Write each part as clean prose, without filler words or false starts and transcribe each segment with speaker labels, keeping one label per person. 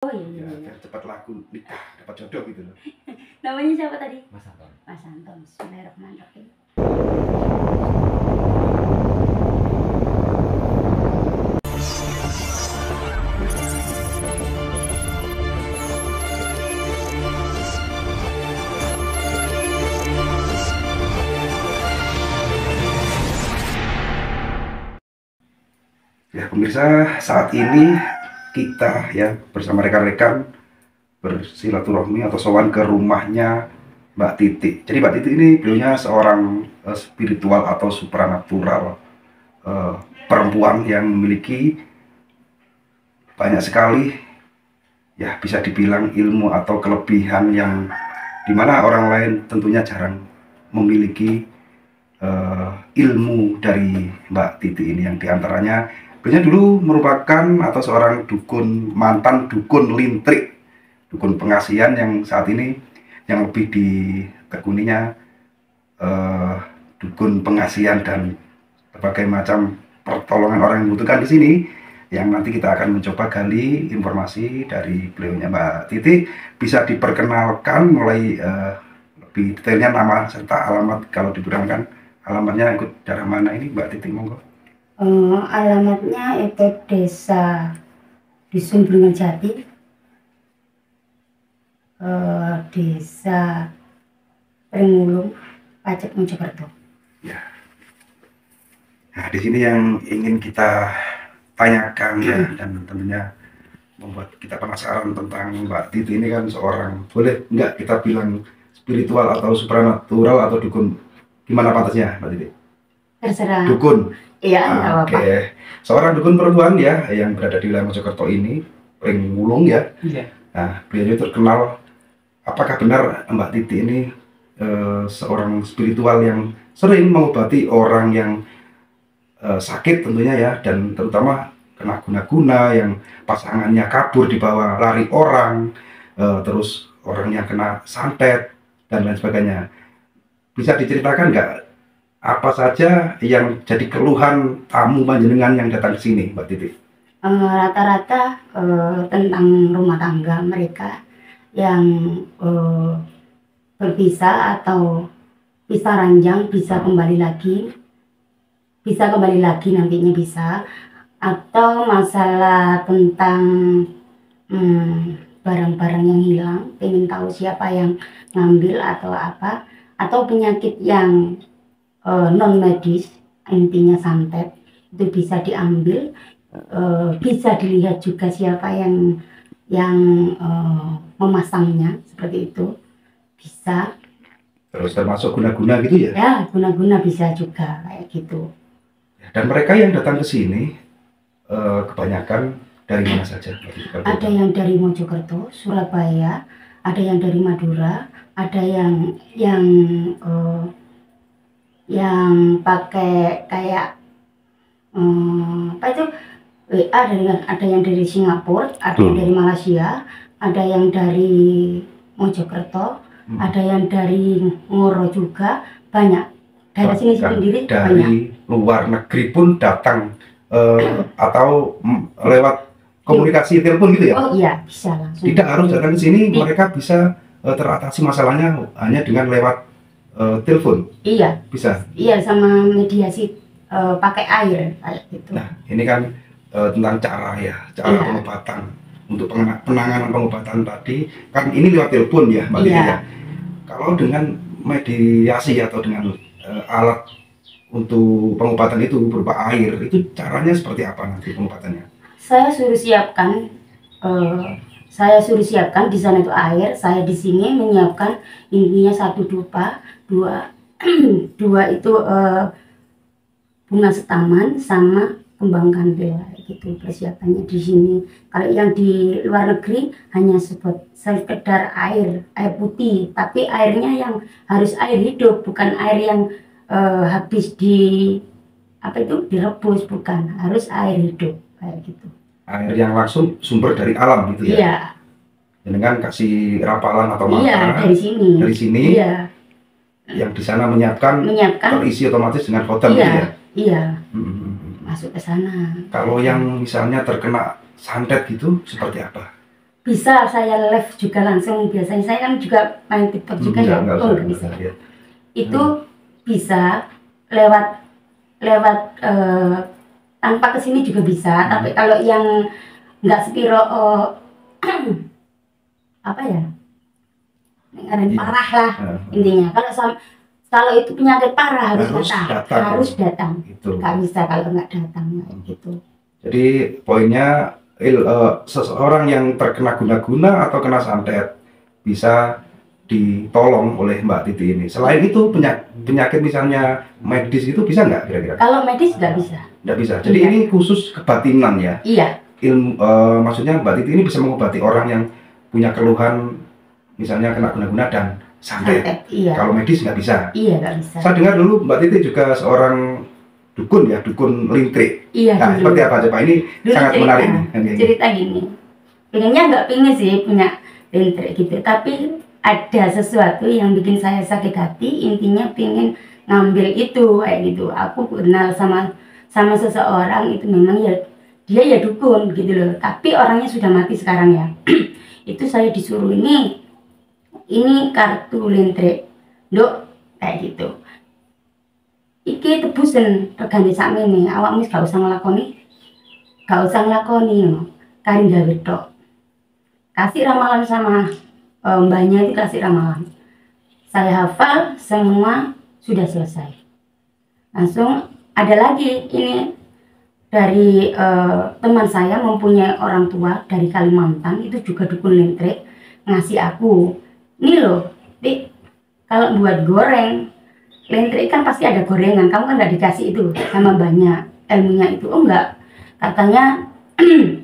Speaker 1: Oh iya,
Speaker 2: Ya,
Speaker 1: iya, iya.
Speaker 2: biar cepat laku nikah, dapat jodoh gitu loh.
Speaker 1: Namanya siapa tadi?
Speaker 3: Mas Anton.
Speaker 1: Mas Anton. Bismillahirrahmanirrahim.
Speaker 2: Ya pemirsa, saat ini kita ya bersama rekan-rekan bersilaturahmi atau sowan ke rumahnya Mbak Titi. Jadi Mbak Titi ini beliaunya seorang spiritual atau supranatural, perempuan yang memiliki banyak sekali ya bisa dibilang ilmu atau kelebihan yang dimana orang lain tentunya jarang memiliki ilmu dari Mbak Titi ini, yang diantaranya beliau dulu merupakan atau seorang dukun, mantan dukun lintrik, dukun pengasihan yang saat ini yang lebih ditekuninya dukun pengasihan dan berbagai macam pertolongan orang yang membutuhkan di sini, yang nanti kita akan mencoba gali informasi dari beliaunya. Mbak Titi bisa diperkenalkan mulai lebih detailnya nama serta alamat, kalau dibilangkan alamatnya ikut daerah mana ini Mbak Titi, monggo.
Speaker 1: Alamatnya itu desa Dusun Blungan Jati, desa Pringulung, Pacet, Mojokerto.
Speaker 2: Ya. Nah, di sini yang ingin kita tanyakan ya, dan tentunya membuat kita penasaran tentang Mbak Titi ini kan seorang, boleh nggak kita bilang spiritual atau supranatural atau dukun, gimana pantasnya Mbak Titi?
Speaker 1: Terserah.
Speaker 2: Dukun.
Speaker 1: Iya, nggak apa-apa.
Speaker 2: Oke. Seorang dukun perempuan ya yang berada di wilayah Mojokerto ini, Pringulung ya.
Speaker 3: Iya.
Speaker 2: Nah, beliau terkenal. Apakah benar Mbak Titi ini seorang spiritual yang sering mengobati orang yang sakit tentunya ya, dan terutama kena guna-guna, yang pasangannya kabur dibawa lari orang, terus orang yang kena santet dan lain sebagainya. Bisa diceritakan nggak apa saja yang jadi keluhan tamu panjenengan yang datang ke sini, Mbak Titi?
Speaker 1: Rata-rata tentang rumah tangga mereka yang berpisah atau pisah ranjang, bisa kembali lagi nantinya bisa, atau masalah tentang barang-barang yang hilang, ingin tahu siapa yang ngambil atau apa, atau penyakit yang non medis, intinya santet, itu bisa diambil, bisa dilihat juga siapa yang memasangnya, seperti itu bisa.
Speaker 2: Terus termasuk guna-guna gitu ya?
Speaker 1: Ya, guna-guna bisa juga kayak gitu.
Speaker 2: Dan mereka yang datang ke sini kebanyakan dari mana saja?
Speaker 1: Ada yang dari Mojokerto, Surabaya, ada yang dari Madura, ada yang pakai kayak apa itu WA, ada yang dari Singapura, ada yang dari Malaysia, ada yang dari Mojokerto, ada yang dari Ngoro juga, banyak. Daerah sini sendiri
Speaker 2: dari
Speaker 1: banyak.
Speaker 2: Luar negeri pun datang atau lewat komunikasi telepon gitu ya?
Speaker 1: Oh iya, bisa langsung.
Speaker 2: Tidak harus datang ke sini, mereka bisa teratasi masalahnya hanya dengan lewat telepon.
Speaker 1: Iya.
Speaker 2: Bisa.
Speaker 1: Iya, sama mediasi pakai air kayak gitu.
Speaker 2: Nah, ini kan tentang cara ya, cara pengobatan. Untuk penanganan pengobatan tadi kan ini lewat telepon ya, Mbak Titi ya. Kalau dengan mediasi atau dengan alat untuk pengobatan itu berupa air, itu caranya seperti apa nanti pengobatannya? Saya
Speaker 1: suruh siapkan di sana itu air, saya di sini menyiapkan intinya 1 dupa, 2 itu bunga setaman sama kembang kandel gitu persiapannya di sini. Kalau yang di luar negeri hanya sekedar air putih, tapi airnya yang harus air hidup, bukan air yang habis direbus, bukan, harus air hidup kayak gitu.
Speaker 2: Air yang langsung sumber dari alam gitu ya? Iya. Dengan kasih rapalan atau mantra.
Speaker 1: Iya, dari sini. Iya.
Speaker 2: Yang di sana menyiapkan terisi otomatis dengan khotam gitu ya?
Speaker 1: Iya. Masuk ke sana.
Speaker 2: Kalau yang misalnya terkena santet gitu seperti apa?
Speaker 1: bisa saya live juga langsung. Biasanya saya kan juga main TikTok juga ya.
Speaker 2: Enggak
Speaker 1: Oh,
Speaker 2: usah,
Speaker 1: nggak bisa.
Speaker 2: ya.
Speaker 1: Itu bisa lewat tanpa kesini juga bisa. Tapi kalau yang nggak sepiro apa ya, yang parah lah intinya. Kalau itu penyakit parah harus datang.
Speaker 2: Gitu.
Speaker 1: Nggak bisa kalau nggak datang gitu.
Speaker 2: Jadi poinnya seseorang yang terkena guna-guna atau kena santet bisa ditolong oleh Mbak Titi ini. Selain itu penyakit misalnya medis itu bisa nggak kira-kira?
Speaker 1: Kalau medis nggak bisa.
Speaker 2: Nggak bisa. Jadi ini khusus kebatinan ya.
Speaker 1: Iya.
Speaker 2: Maksudnya Mbak Titi ini bisa mengobati orang yang punya keluhan misalnya kena guna-guna dan santet.
Speaker 1: Iya.
Speaker 2: Kalau medis nggak bisa.
Speaker 1: Iya, nggak bisa.
Speaker 2: Saya dengar dulu Mbak Titi juga seorang dukun ya, dukun lintrik.
Speaker 1: Iya.
Speaker 2: Nah, seperti apa coba? Ini dulu sangat menarik nih.
Speaker 1: Cerita gini. Pengennya nggak pengen sih punya lintrik gitu, tapi ada sesuatu yang bikin saya sakit hati. Intinya pengen ngambil itu kayak gitu. Aku kenal sama seseorang itu, memang ya dia ya dukun gitu loh, tapi orangnya sudah mati sekarang ya. Itu saya disuruh ini kartu lintrik, Dok, kayak gitu. Iki tebusen regane sakmene, awakmu gak usah nglakoni. Karing gawe tok. Kasih ramalan sama mbahnya itu, kasih ramalan. Saya hafal semua, sudah selesai. Langsung ada lagi ini dari teman saya mempunyai orang tua dari Kalimantan, itu juga dukun lintrik, ngasih aku. Ini loh, Dik, kalau buat goreng lintrik kan pasti ada gorengan, kamu kan nggak dikasih itu sama banyak ilmunya itu. Oh enggak, katanya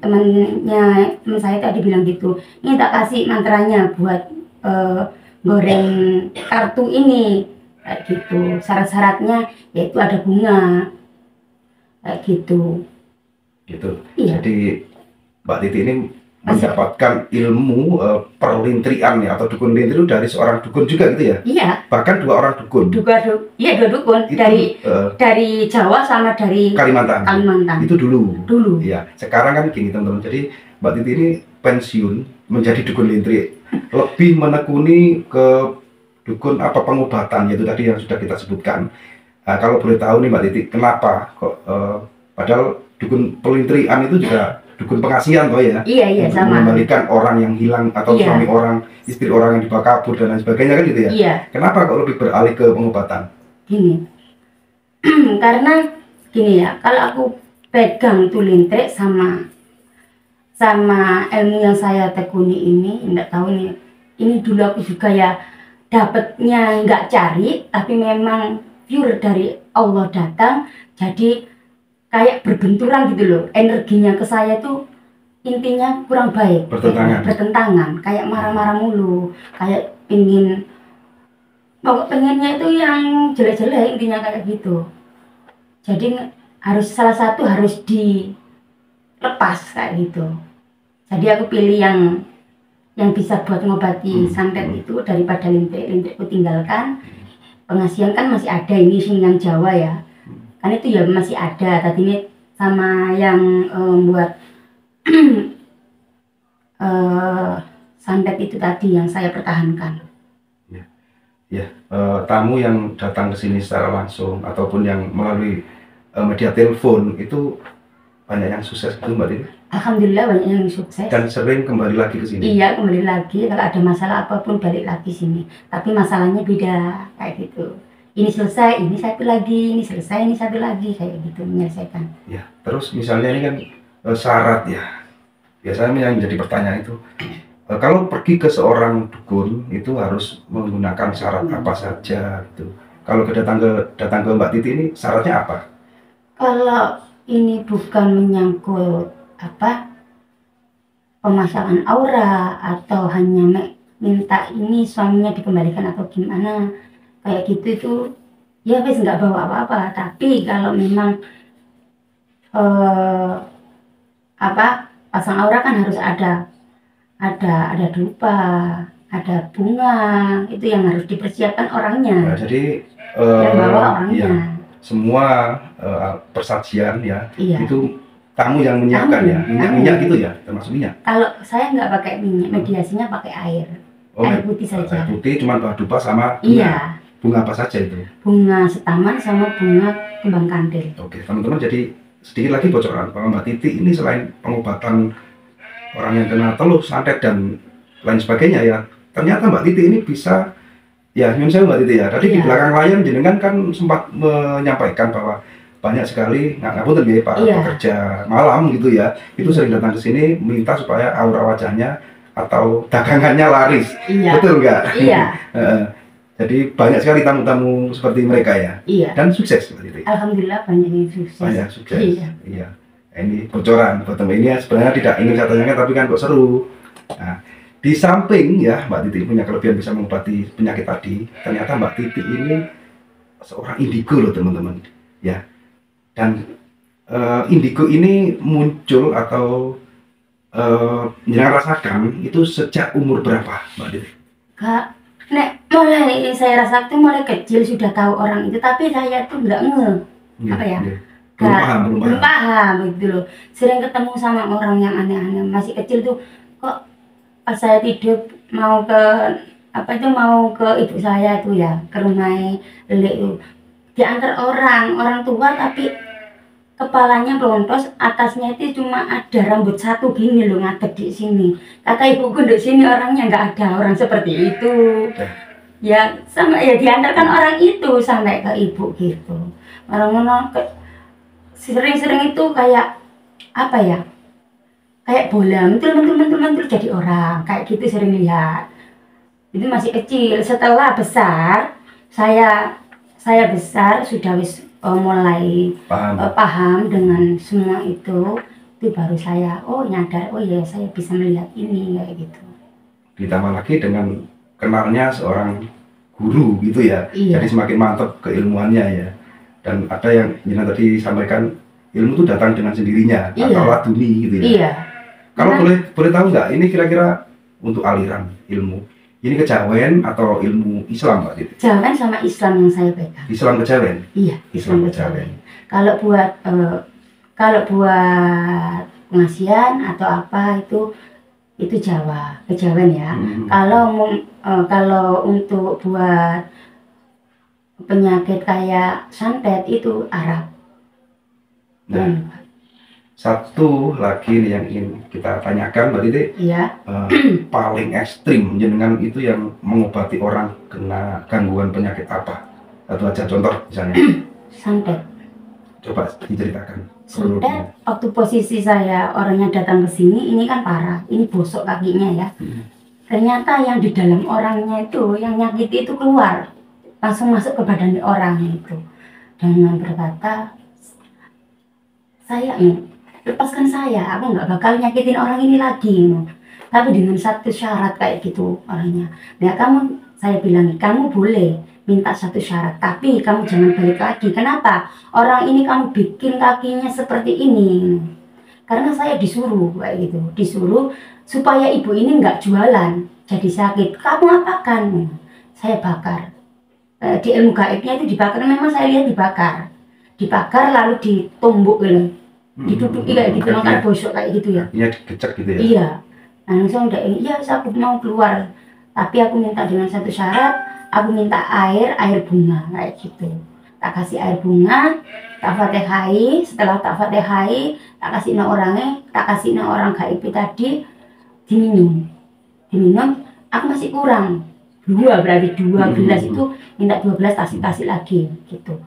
Speaker 1: teman saya tadi bilang gitu, ini tak kasih mantranya buat goreng kartu ini kayak gitu. Syarat-syaratnya yaitu ada bunga kayak gitu.
Speaker 2: Iya. Jadi Mbak Titi ini mendapatkan ilmu perlintrian ya, atau dukun lintrik dari seorang dukun juga gitu ya?
Speaker 1: Iya.
Speaker 2: Bahkan dua orang dukun.
Speaker 1: Dua dukun itu, dari Jawa sama dari
Speaker 2: Kalimantan. Itu dulu. Iya. Sekarang kan gini teman-teman. Jadi Mbak Titi ini pensiun menjadi dukun lintrik, lebih menekuni ke dukun pengobatan, yaitu tadi yang sudah kita sebutkan. Nah, kalau boleh tahu nih Mbak Titi, kenapa kok padahal dukun pelintrian itu juga dukun pengasihan toh ya?
Speaker 1: Iya, sama.
Speaker 2: Mengembalikan orang yang hilang atau suami orang, istri orang yang dibawa kabur dan lain sebagainya kan gitu ya? Iya. Kenapa kok lebih beralih ke pengobatan?
Speaker 1: Gini, karena gini ya, kalau aku pegang tuh lintrik sama ilmu yang saya tekuni ini, enggak tahu nih, ini dulu aku juga ya dapatnya nggak cari, tapi memang pure dari Allah datang, jadi kayak berbenturan gitu loh, energinya ke saya tuh intinya kurang baik, bertentangan, kayak marah-marah mulu, kayak pengennya itu yang jelek-jelek, intinya kayak gitu. Jadi salah satu harus dilepas kayak gitu. Jadi aku pilih yang bisa buat ngobati santet itu daripada lintrik ku tinggalkan. Pengasihan kan masih ada, ini yang Jawa ya. Kan itu ya masih ada, tadi ini sama yang buat santet itu tadi yang saya pertahankan.
Speaker 2: Tamu yang datang ke sini secara langsung ataupun yang melalui media telepon itu banyak yang sukses gitu Mbak Titi?
Speaker 1: Alhamdulillah banyak yang sukses.
Speaker 2: Dan sering kembali lagi ke sini?
Speaker 1: Iya, kembali lagi, kalau ada masalah apapun balik lagi sini. Tapi masalahnya beda kayak gitu. Ini selesai, ini satu lagi, ini selesai, ini satu lagi, kayak gitu menyelesaikan. Ya,
Speaker 2: terus misalnya ini kan syarat ya. Biasanya yang menjadi pertanyaan itu, kalau pergi ke seorang dukun itu harus menggunakan syarat apa saja gitu. Kalau datang ke Mbak Titi ini syaratnya apa?
Speaker 1: Kalau ini bukan menyangkut permasalahan aura atau hanya minta ini suaminya dikembalikan atau gimana kayak gitu, itu ya wes nggak bawa apa-apa. Tapi kalau memang pasang aura kan harus ada dupa, ada bunga, itu yang harus dipersiapkan orangnya.
Speaker 2: Nah, jadi
Speaker 1: yang bawa orangnya.
Speaker 2: Iya, semua persajian ya, itu Tamu yang menyiapkan ya, minyak gitu ya, termasuk minyak.
Speaker 1: Kalau saya nggak pakai minyak, mediasinya pakai air. Air putih saja.
Speaker 2: Air putih cuma bahan dupa sama bunga.
Speaker 1: Iya.
Speaker 2: Bunga apa saja itu?
Speaker 1: Bunga setaman sama bunga kembang kandil.
Speaker 2: Oke, teman-teman, jadi sedikit lagi bocoran bahwa Mbak Titi ini selain pengobatan orang yang kena teluh, santet dan lain sebagainya ya, ternyata Mbak Titi ini bisa, ya nyun sewu Mbak Titi ya, tadi di belakang layar jenengan kan sempat menyampaikan bahwa banyak sekali ngapunten ya para pekerja malam gitu ya, itu sering datang ke sini minta supaya aura wajahnya atau dagangannya laris. Betul nggak?
Speaker 1: Iya.
Speaker 2: Jadi banyak sekali tamu-tamu seperti mereka ya.
Speaker 1: Iya.
Speaker 2: Dan sukses Mbak Titi.
Speaker 1: Alhamdulillah banyak yang sukses.
Speaker 2: Banyak sukses. Iya. Ini bocoran buat teman ini ya, sebenarnya tidak ingin saya tanyakan tapi kan kok seru. Nah, di samping ya Mbak Titi punya kelebihan bisa mengobati penyakit tadi, ternyata Mbak Titi ini seorang indigo loh teman-teman. Ya. Dan indigo ini muncul atau yang rasakan itu sejak umur berapa Mbak Titi?
Speaker 1: Kak, mulai saya rasakan itu mulai kecil sudah tahu orang itu, tapi saya tuh nggak apa ya? Belum paham gitu loh. Sering ketemu sama orang yang aneh-aneh, masih kecil tuh kok pas saya tidur mau ke mau ke ibu saya tuh ya, ke rumah Lele itu, diantar orang tua tapi kepalanya pelontos, atasnya itu cuma ada rambut satu gini loh ngadep di sini. Kata ibuku di sini orangnya nggak ada orang seperti itu. Ya sama ya diantarkan orang itu sampai ke ibu gitu. Orang-orang sering-sering itu kayak apa ya? Kayak bola, mentul jadi orang kayak gitu sering lihat. Itu masih kecil. Setelah besar, saya besar sudah mulai paham dengan semua itu baru saya nyadar ya saya bisa melihat ini kayak gitu.
Speaker 2: Ditambah lagi dengan kenalnya seorang guru gitu ya. Jadi semakin mantap keilmuannya ya. Dan ada yang Jina tadi sampaikan, ilmu itu datang dengan sendirinya atau laduni gitu ya. Iya. Kalau boleh tahu nggak ini kira-kira untuk aliran ilmu ini kejawen atau ilmu Islam Mbak Titi?
Speaker 1: Kejawen sama Islam yang saya pegang.
Speaker 2: Islam kejawen?
Speaker 1: Iya, Islam kejawen. Kalau buat pengasihan atau apa itu Jawa, kejawen ya. Kalau untuk buat penyakit kayak santet itu Arab.
Speaker 2: Satu lagi nih yang ingin kita tanyakan Mbak Titi, paling ekstrim jenengan itu yang mengobati orang kena gangguan penyakit apa? Satu aja contoh misalnya.
Speaker 1: Santet.
Speaker 2: Coba diceritakan.
Speaker 1: Santet waktu posisi saya orangnya datang ke sini, ini kan parah, ini bosok kakinya ya. Ternyata yang di dalam orangnya itu, yang nyakiti itu keluar, langsung masuk ke badan orangnya itu, dengan berkata, lepaskan saya, aku nggak bakal nyakitin orang ini lagi. Tapi dengan satu syarat kayak gitu orangnya. Nah saya bilang, kamu boleh minta satu syarat, tapi kamu jangan balik lagi. Kenapa? Orang ini kamu bikin kakinya seperti ini. Karena saya disuruh kayak gitu, disuruh supaya ibu ini nggak jualan, jadi sakit. Kamu apakan? Saya bakar. Di ilmu gaibnya itu dibakar, memang saya lihat dibakar lalu ditumbuk gitu. Diduduki kayak gitu, kan bosok kayak gitu ya.
Speaker 2: Iya, dikecek gitu ya.
Speaker 1: Iya. Nah, langsung udah iya aku mau keluar. Tapi aku minta dengan satu syarat, aku minta air bunga kayak gitu. Tak kasih air bunga, tak fatihai, setelah tak fatihai, tak kasih orangnya, tak kasih orang gaib tadi diminum. Aku masih kurang. Berarti 2 gelas itu minta 12 kasih lagi gitu.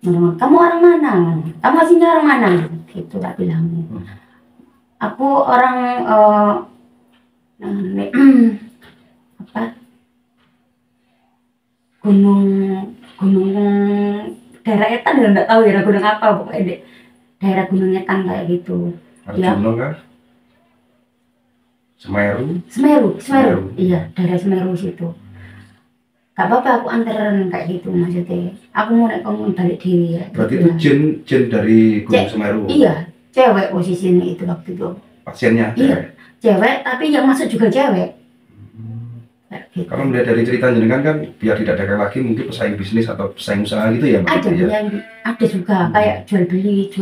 Speaker 1: Kamu orang mana? Kamu aslinya orang mana? Gitu tak bilang. Aku orang gunung daerah Etan ya nggak tahu ya gunung apa pokoknya daerah gunung Etan kayak gitu.
Speaker 2: Gunung kan? Semeru.
Speaker 1: Iya, daerah Semeru situ. Gak apa-apa aku anterin kayak gitu maksudnya. Aku mau kamu balik diri ya.
Speaker 2: Berarti itu jin dari Gunung Semeru.
Speaker 1: Iya, cewek posisinya itu waktu itu.
Speaker 2: Pasiennya
Speaker 1: cewek, tapi yang masuk juga cewek.
Speaker 2: Gitu. Kalau melihat dari cerita jenengan kan biar tidak dagang lagi mungkin pesaing bisnis atau pesaing usaha gitu ya Mbak?
Speaker 1: Ada juga kayak jual beli.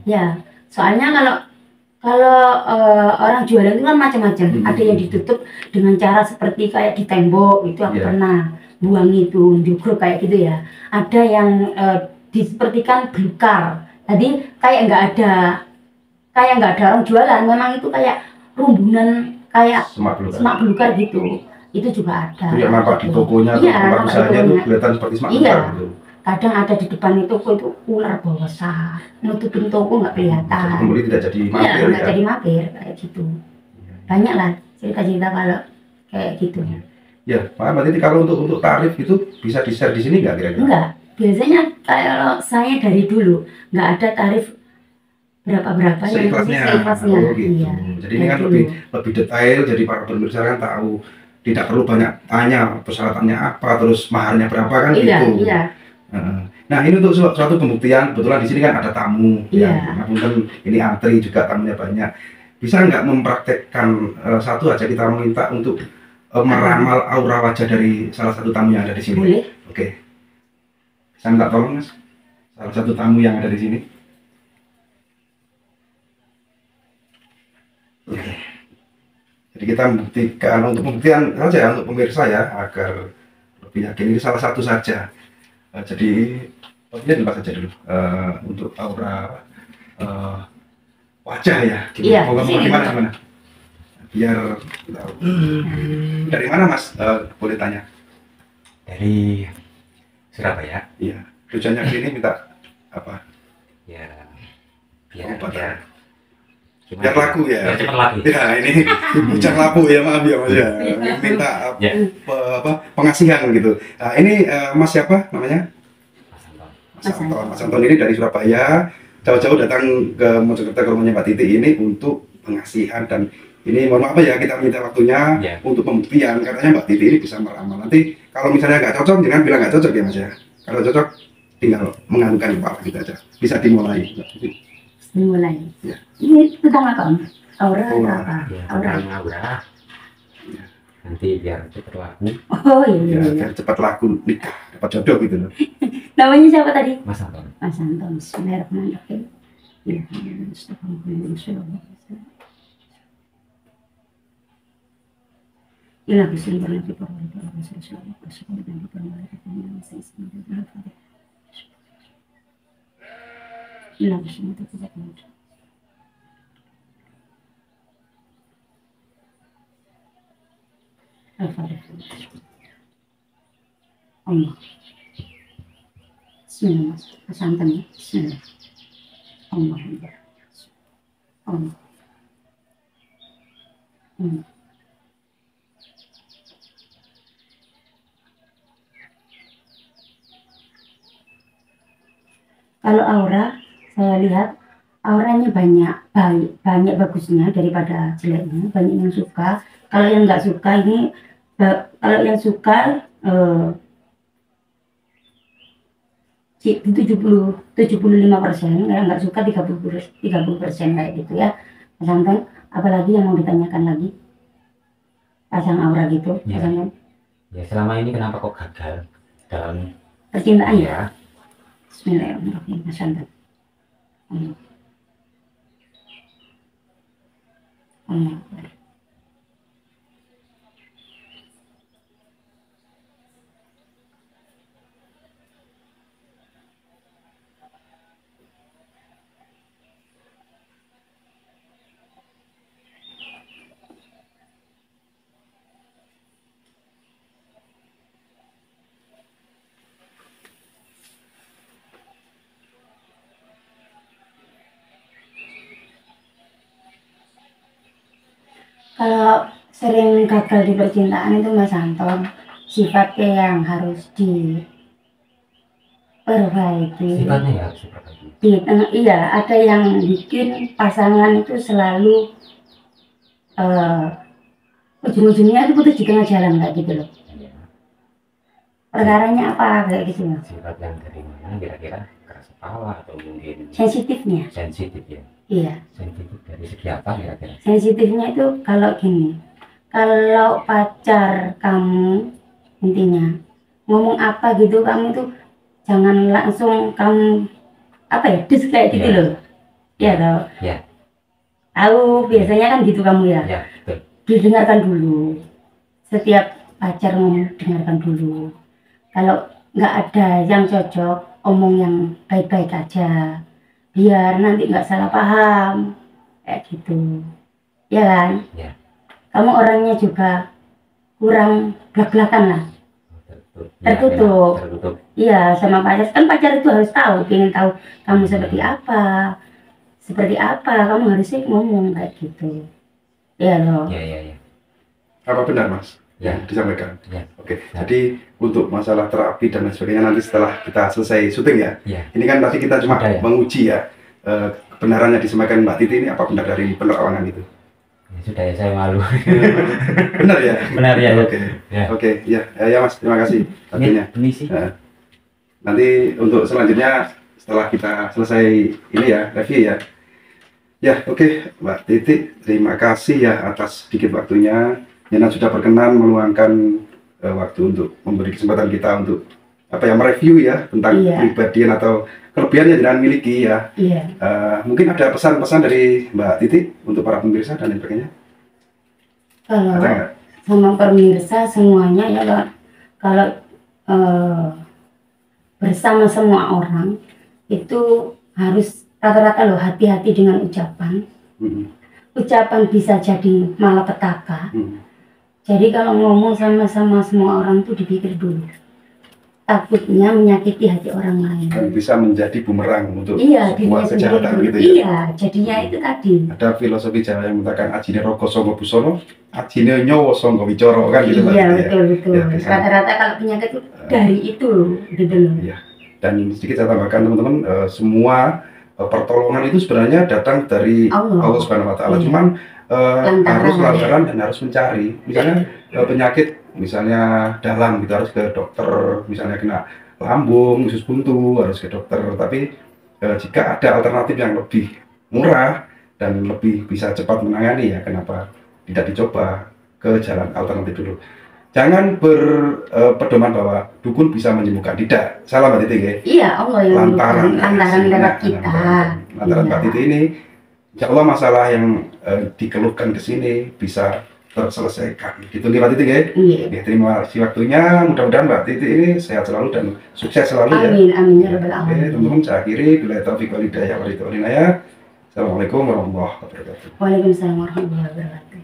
Speaker 1: Ya, Soalnya kalau orang jualan itu kan macam-macam. Ada yang ditutup dengan cara seperti kayak di tembok itu aku pernah buang itu juga kayak gitu ya. Ada yang disepertikan belukar. Jadi kayak nggak ada orang jualan. Memang itu kayak rumbunan kayak semak belukar gitu. Itu juga ada.
Speaker 2: Itu yang nampak di tokonya atau tempat usahanya itu kelihatan seperti semak belukar gitu.
Speaker 1: Kadang ada di depan toko itu ular besar, nutupin toko nggak kelihatan.
Speaker 2: Pembeli tidak jadi mampir
Speaker 1: nggak jadi mampir kayak gitu. Banyak lah cerita-cerita kalau kayak gitu.
Speaker 2: Ya, Mbak Titi, kalau untuk tarif itu bisa di-share di sini nggak kira-kira?
Speaker 1: Enggak, biasanya kalau saya dari dulu nggak ada tarif berapa-berapa
Speaker 2: seikhlasnya. Oh, gitu. Iya, jadi ini kan lebih detail, jadi para pemirsa kan tahu, tidak perlu banyak tanya persyaratannya apa, terus mahalnya berapa kan gitu.
Speaker 1: Iya.
Speaker 2: Nah, ini untuk suatu pembuktian, kebetulan di sini kan ada tamu, kan ini antri juga tamunya banyak. Bisa nggak mempraktekkan satu aja, kita meminta untuk meramal aura wajah dari salah satu tamu yang ada di sini?
Speaker 1: Boleh.
Speaker 2: Oke. Saya minta tolong, Mas, salah satu tamu yang ada di sini. Oke. Jadi kita membuktikan, untuk pembuktian saja untuk pemirsa ya, agar lebih yakin, ini salah satu saja. Jadi dia dilipat saja dulu untuk aura wajah ya. Gimana? Biar tahu. Dari mana, Mas? Boleh tanya?
Speaker 3: Dari Surabaya.
Speaker 2: Iya. Tujuannya ke sini minta apa?
Speaker 3: Ya,
Speaker 2: biar
Speaker 3: laku
Speaker 2: ya.
Speaker 3: Biar cepat laku.
Speaker 2: Ya, ini bujang laku ya, maaf ya Mas ya. Minta pengasihan gitu. Ini Mas siapa namanya? Mas Anton ini dari Surabaya, jauh-jauh datang ke Mojokerto ke rumahnya Mbak Titi ini untuk pengasihan, dan ini mohon maaf ya, kita minta waktunya untuk pembuktian. Katanya Mbak Titi ini bisa meramal. Nanti kalau misalnya nggak cocok, jangan bilang nggak cocok ya Mas ya. Kalau cocok tinggal menganukan kepala kita aja. Bisa dimulai.
Speaker 1: Dimulai.
Speaker 2: Ya.
Speaker 1: Ini tentang apa? Aura apa?
Speaker 3: Ya, aura. Ya. Nanti biar cepat laku.
Speaker 1: Oh iya.
Speaker 2: Biar cepat laku, nikah, dapat jodoh gitu loh.
Speaker 1: Namanya siapa tadi?
Speaker 3: Mas Anton.
Speaker 1: Mas Anton. Bismillahirrahmanirrahim. Ya. Ila bismillah nabi ila bismillah Allah. Bismillah. Santan ya. Bismillah. Allah. Allah. Kalau aura, saya lihat auranya banyak bagusnya daripada jeleknya. Banyak yang suka. Kalau yang nggak suka ini, kalau yang suka 75%, yang nggak suka 30% kayak gitu ya. Pasangkan, apalagi yang mau ditanyakan lagi, pasang aura gitu.
Speaker 3: Ya.
Speaker 1: Pasangkan.
Speaker 3: Ya, selama ini kenapa kok gagal dalam
Speaker 1: percintaan ya? Bismillahirrahmanirrahim. Pasangkan. Allah. Kalau sering gagal di percintaan itu Mas Anton, sifatnya yang harus diperbaiki.
Speaker 3: Sifatnya ya harus diperbaiki.
Speaker 1: Iya, ada yang bikin pasangan itu selalu ujung-ujungnya itu putus di tengah jalan kayak gitu loh.
Speaker 3: Ya.
Speaker 1: Perkaranya apa kayak gitu loh.
Speaker 3: Sifat yang dari mana kira-kira? Keras kepala atau mungkin
Speaker 1: sensitifnya?
Speaker 3: Sensitif ya.
Speaker 1: Iya.
Speaker 3: Sensitif dari segi apa kira-kira?
Speaker 1: Sensitifnya itu kalau gini, kalau pacar kamu intinya ngomong apa gitu, kamu tuh jangan langsung kamu apa ya, kayak gitu loh. Iya toh.
Speaker 3: Ya.
Speaker 1: Tahu biasanya kan gitu kamu ya.
Speaker 3: Ya, betul.
Speaker 1: Didengarkan dulu. Setiap pacar ngomong dengarkan dulu. Kalau nggak ada yang cocok, omong yang baik-baik aja. Biar nanti nggak salah paham. Kayak gitu. Ya kan?
Speaker 3: Ya.
Speaker 1: Kamu orangnya juga kurang belak-belakan lah.
Speaker 3: Tertutup.
Speaker 1: Tertutup.
Speaker 3: Ya, tertutup.
Speaker 1: Iya, sama pacar. Kan pacar itu harus tahu, ingin tahu kamu seperti apa. Seperti apa, kamu harusnya ngomong kayak gitu. Iya loh.
Speaker 3: Ya, ya, ya.
Speaker 2: Apa benar Mas
Speaker 3: Ya.
Speaker 2: yang disampaikan?
Speaker 3: Ya.
Speaker 2: Oke,
Speaker 3: Ya.
Speaker 2: jadi untuk masalah terapi dan lain sebagainya nanti setelah kita selesai syuting ya.
Speaker 3: Ya.
Speaker 2: Ini kan tadi kita cuma
Speaker 3: Sudah, ya.
Speaker 2: menguji ya kebenarannya disampaikan Mbak Titi ini apa benar dari penerawangan itu.
Speaker 3: Ya, sudah ya, saya malu.
Speaker 2: Benar ya?
Speaker 3: Benar ya.
Speaker 2: Oke,
Speaker 3: Ya.
Speaker 2: oke, ya, ya Mas, terima kasih artinya.
Speaker 3: Ini sih.
Speaker 2: Nanti untuk selanjutnya setelah kita selesai ini ya review ya. Ya, oke, Mbak Titi, terima kasih ya atas sedikit waktunya. Yana sudah berkenan meluangkan waktu untuk memberi kesempatan kita untuk apa ya mereview ya tentang kepribadian atau kelebihan yang Yana miliki ya.
Speaker 1: Iya.
Speaker 2: Mungkin ada pesan-pesan dari Mbak Titi untuk para pemirsa dan lain sebagainya.
Speaker 1: Kalau
Speaker 2: Ada nggak?
Speaker 1: sama pemirsa semuanya ya kalau bersama semua orang itu harus rata-rata loh hati-hati dengan ucapan. Ucapan bisa jadi malapetaka. Jadi kalau ngomong sama semua orang tuh dipikir dulu. Takutnya menyakiti hati orang lain.
Speaker 2: Dan bisa menjadi bumerang untuk
Speaker 1: Iya,
Speaker 2: sebuah
Speaker 1: dirinya
Speaker 2: kejahatan
Speaker 1: sendiri.
Speaker 2: gitu ya.
Speaker 1: Iya, jadinya itu tadi.
Speaker 2: Ada filosofi Jawa yang mengatakan ajine rogo sangga busana, ajine nyawa sangga wicara kan gitu Mbak
Speaker 1: Iya,
Speaker 2: Titi ya.
Speaker 1: betul.
Speaker 2: Ya, bisa.
Speaker 1: Rata-rata kalau penyakit itu dari itu gitu loh.
Speaker 2: Iya. Dan sedikit saya tambahkan teman-teman, semua pertolongan itu sebenarnya datang dari Allah Subhanahu Wa Taala.
Speaker 1: Iya.
Speaker 2: Cuman harus
Speaker 1: Lantaran
Speaker 2: lantaran dan harus mencari. Misalnya penyakit, misalnya dalam, kita harus ke dokter. Misalnya kena lambung, usus buntu, harus ke dokter. Tapi jika ada alternatif yang lebih murah dan lebih bisa cepat menangani, ya kenapa tidak dicoba ke jalan alternatif dulu. Jangan berpedoman bahwa dukun bisa menyembuhkan, tidak. Salah Mbak Titi ya.
Speaker 1: Iya, Allah yang
Speaker 2: Lantaran
Speaker 1: lewat kita.
Speaker 2: Lantaran Mbak Titi ini, insya Allah masalah yang dikeluhkan ke sini bisa terselesaikan. Gitu nih Mbak Titi ya.
Speaker 1: Iya.
Speaker 2: Ya, terima kasih waktunya. Mudah-mudahan Mbak Titi ini sehat selalu dan sukses selalu ya.
Speaker 1: Amin ya rabbal
Speaker 2: Oke,
Speaker 1: alamin.
Speaker 2: teman-teman saya akhiri. Bila taufiq wal hidayah wal hidayah. Assalamualaikum warahmatullahi wabarakatuh.
Speaker 1: Waalaikumsalam warahmatullahi wabarakatuh.